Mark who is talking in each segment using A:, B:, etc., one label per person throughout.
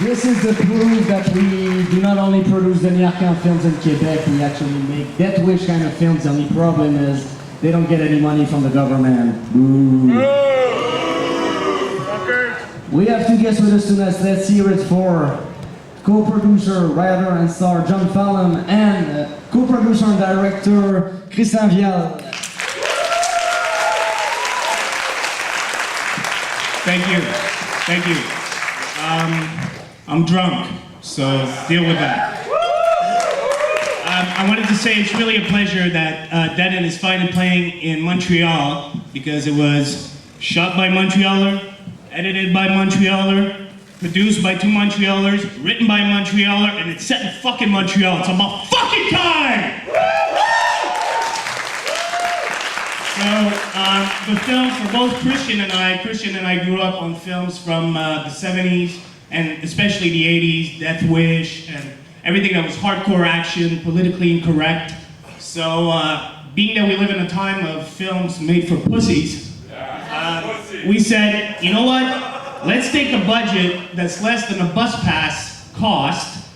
A: This is the proof that we do not only produce the Niarcan films in Quebec, we actually make Death Wish kind of films. The only problem is they don't get any money from the government. Boo. We have two guests with us tonight. Let's hear it for co-producer, writer and star John Fallon and co-producer and director Viel.
B: Thank you. Thank you. I'm drunk, so deal with that. I wanted to say it's really a pleasure that Deaden is finally playing in Montreal because it was shot by Montrealer, edited by Montrealer, produced by two Montrealers, written by a Montrealer, and it's set in fucking Montreal. It's about fucking time! So, the film for both Christian and I grew up on films from the 70s, and especially the 80s, Death Wish, and everything that was hardcore action, politically incorrect. So, being that we live in a time of films made for pussies, we said, you know what? Let's take a budget that's less than a bus pass cost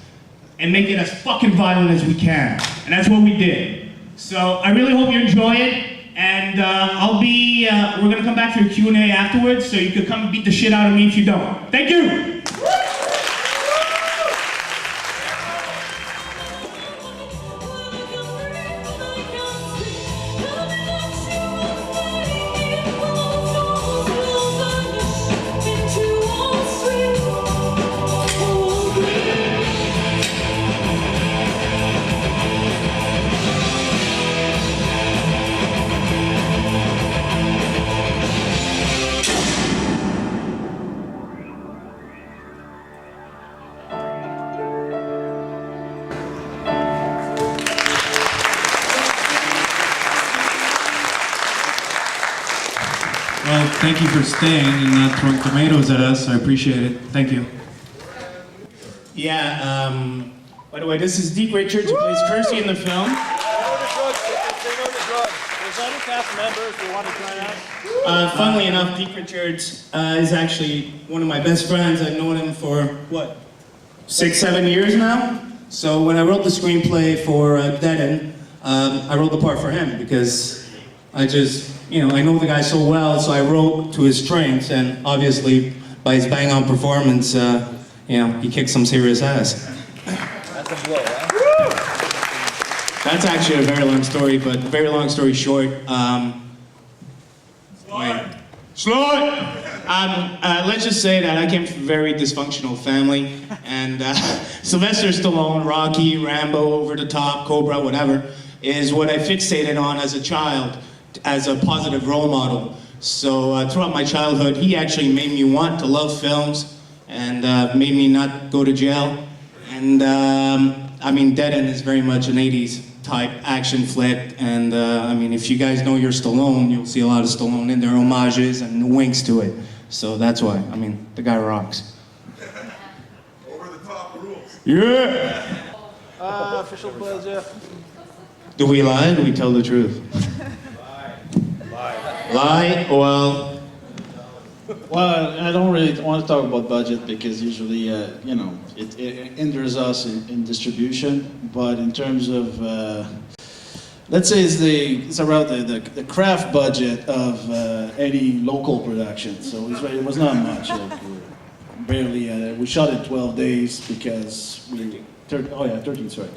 B: and make it as fucking violent as we can. And that's what we did. So, I really hope you enjoy it. And we're gonna come back for a Q&A afterwards, so you could come beat the shit out of me if you don't. Thank you!
C: Well, thank you for staying and not throwing tomatoes at us. I appreciate it. Thank you.
B: Yeah, by the way, this is Deke Richards, who plays Percy in the film.
D: There's other cast members who want to join us.
B: Funnily enough, Deke Richards is actually one of my best friends. I've known him for, what, 6-7 years now? So when I wrote the screenplay for Deaden, I wrote the part for him because I just, I know the guy so well, so I wrote to his strengths, and obviously, by his bang-on performance, he kicked some serious ass.
D: That's a blow, huh?
B: That's actually a very long story, but very long story short, let's just say that I came from a very dysfunctional family, and Sylvester Stallone, Rocky, Rambo, Over the Top, Cobra, whatever, is what I fixated on as a child, as a positive role model. So throughout my childhood, he actually made me want to love films and made me not go to jail. And Deaden is very much an 80s type action flick. And if you guys know your Stallone, you'll see a lot of Stallone in there, homages and winks to it. So that's why, the guy rocks.
E: Over the top rules.
B: Yeah!
D: Official pleasure.
B: Do we lie or do we tell the truth? Lie? Well,
F: I don't really want to talk about budget because usually, it hinders us in distribution. But in terms of, let's say it's around the craft budget of any local production. So it was not much. Barely. We shot in 12 days because 13. Sorry.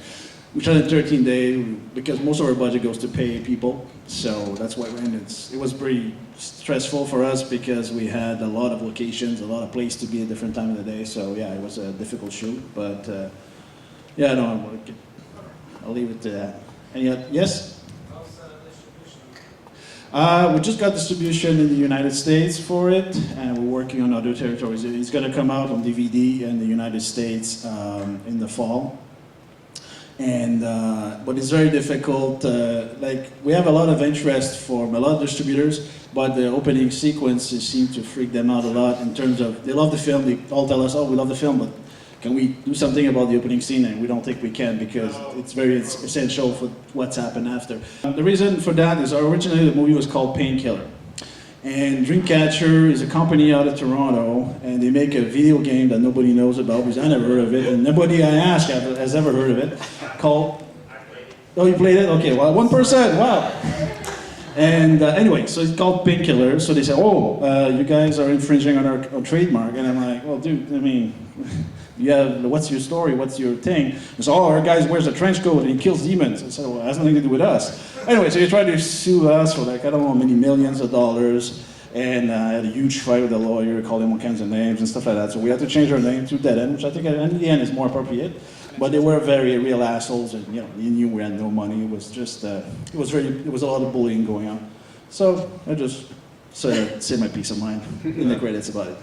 F: We shot in 13 days because most of our budget goes to pay people, so that's why it was pretty stressful for us because we had a lot of locations, a lot of places to be at different time of the day, so yeah, it was a difficult shoot, but I'll leave it to that. Yes? We just got distribution in the United States for it, and we're working on other territories. It's going to come out on DVD in the United States in the fall. And but it's very difficult. We have a lot of interest from a lot of distributors, but the opening sequences seem to freak them out a lot in terms of they love the film. They all tell us, "Oh, we love the film, but can we do something about the opening scene?" And we don't think we can because it's very essential for what's happened after. The reason for that is originally the movie was called Painkiller. And Dreamcatcher is a company out of Toronto, and they make a video game that nobody knows about because I never heard of it, and nobody I asked has ever heard of it. Called. Oh, you played it? Okay, well, 1%. Wow. And anyway, so it's called Painkiller. So they say, oh, you guys are infringing on our trademark. And I'm like, well, dude, I mean, yeah, what's your story? What's your thing? And so, oh, our guy wears a trench coat and he kills demons. I said, well, it has nothing to do with us. Anyway, so they tried to sue us for like, I don't know how many millions of dollars. And I had a huge fight with the lawyer, called him all kinds of names and stuff like that. So we had to change our name to Deaden, which I think in the end is more appropriate. But they were very real assholes, and you know, you knew we had no money. It was just, it was a lot of bullying going on. So I just say my peace of mind in the credits about it.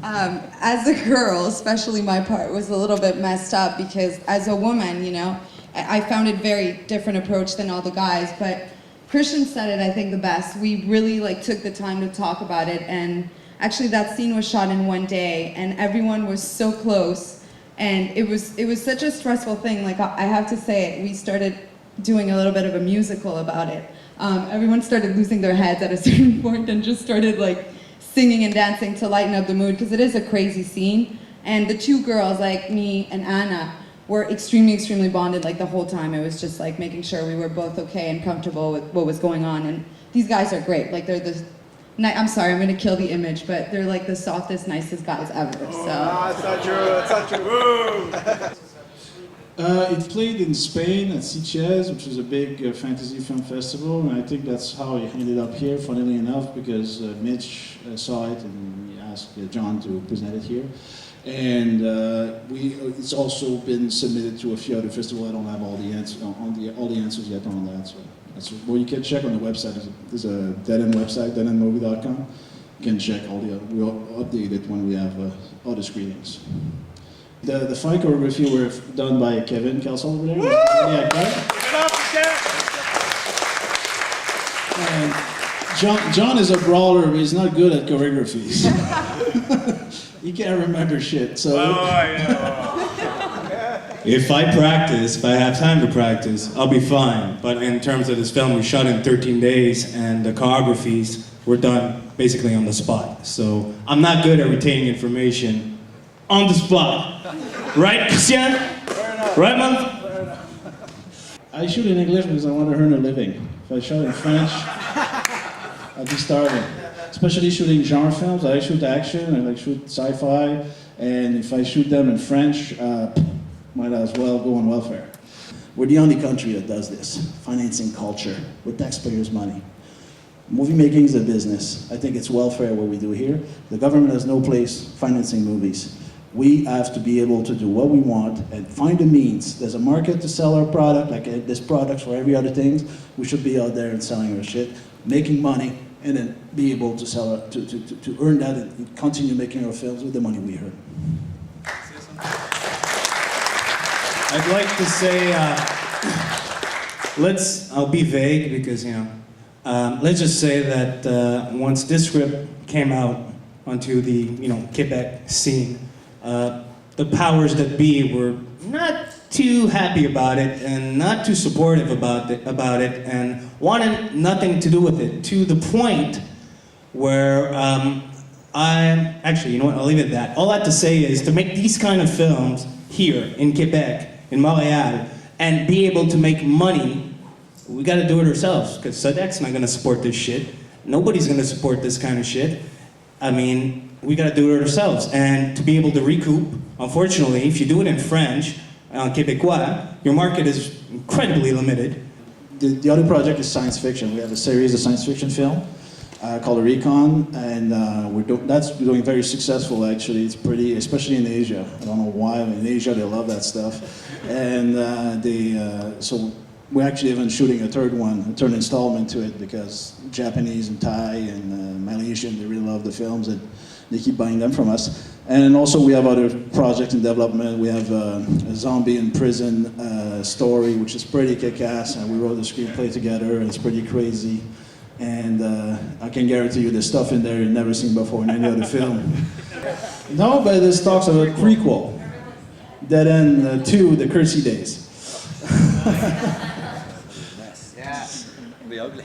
G: As a girl, especially my part was a little bit messed up because as a woman, you know, I found it very different approach than all the guys. But Christian said it, I think, the best. We really like took the time to talk about it, and actually that scene was shot in one day, and everyone was so close. And it was such a stressful thing. Like I have to say, we started doing a little bit of a musical about it. Everyone started losing their heads at a certain point and just started like singing and dancing to lighten up the mood because it is a crazy scene. And the two girls, like me and Anna, were extremely bonded like the whole time. It was just like making sure we were both okay and comfortable with what was going on. And these guys are great. Like they're the I'm sorry, I'm gonna kill the image, but they're like the softest, nicest guys ever. So.
D: That's not true. That's not true.
F: It played in Spain at Sitges, which is a big fantasy film festival, and I think that's how it ended up here, funnily enough, because Mitch saw it and he asked John to present it here. And it's also been submitted to a few other festivals. I don't have all the answers all the answers yet on that. So. Well, you can check on the website. There's a Deaden website, deadenmovie.com. You can check we'll update it when we have other screenings. The fight choreography were done by Kevin Kelsall over there. Yeah, and John is a brawler, but he's not good at choreographies. He can't remember shit, so...
C: If I have time to practice, I'll be fine. But in terms of this film, we shot in 13 days, and the choreographies were done basically on the spot. So I'm not good at retaining information on the spot. Right, Christian? Right, man?
F: I shoot in English because I want to earn a living. If I shot in French, I'd be starving. Especially shooting genre films. I shoot action, I like shoot sci-fi, and if I shoot them in French, might as well go on welfare. We're the only country that does this, financing culture with taxpayers' money. Movie making is a business. I think it's welfare what we do here. The government has no place financing movies. We have to be able to do what we want and find the means. There's a market to sell our product, like this product for every other thing. We should be out there and selling our shit, making money, and then be able to sell it, to earn that and continue making our films with the money we earn.
C: I'd like to say, I'll be vague because, let's just say that once this script came out onto the, Quebec scene, the powers that be were not too happy about it and not too supportive about it and wanted nothing to do with it, to the point where actually, you know what, I'll leave it at that. All I have to say is to make these kind of films here in Quebec, in Montreal, and be able to make money, we gotta do it ourselves, because Sodec's not gonna support this shit. Nobody's gonna support this kind of shit. I mean, we gotta do it ourselves. And to be able to recoup, unfortunately, if you do it in French, Québécois, your market is incredibly limited.
F: The other project is science fiction. We have a series of science fiction film called Recon, and that's doing very successful actually. It's pretty, especially in Asia. I don't know why, but in Asia they love that stuff. And so we're actually even shooting a third installment to it because Japanese and Thai and Malaysian, they really love the films and they keep buying them from us. And also we have other projects in development. We have a zombie in prison story, which is pretty kick-ass, and we wrote the screenplay together, and it's pretty crazy. And I can guarantee you there's stuff in there you've never seen before in any other film. No, but this talks about a prequel. Deaden 2, The Cursey Days.
D: Yeah, it'll be ugly.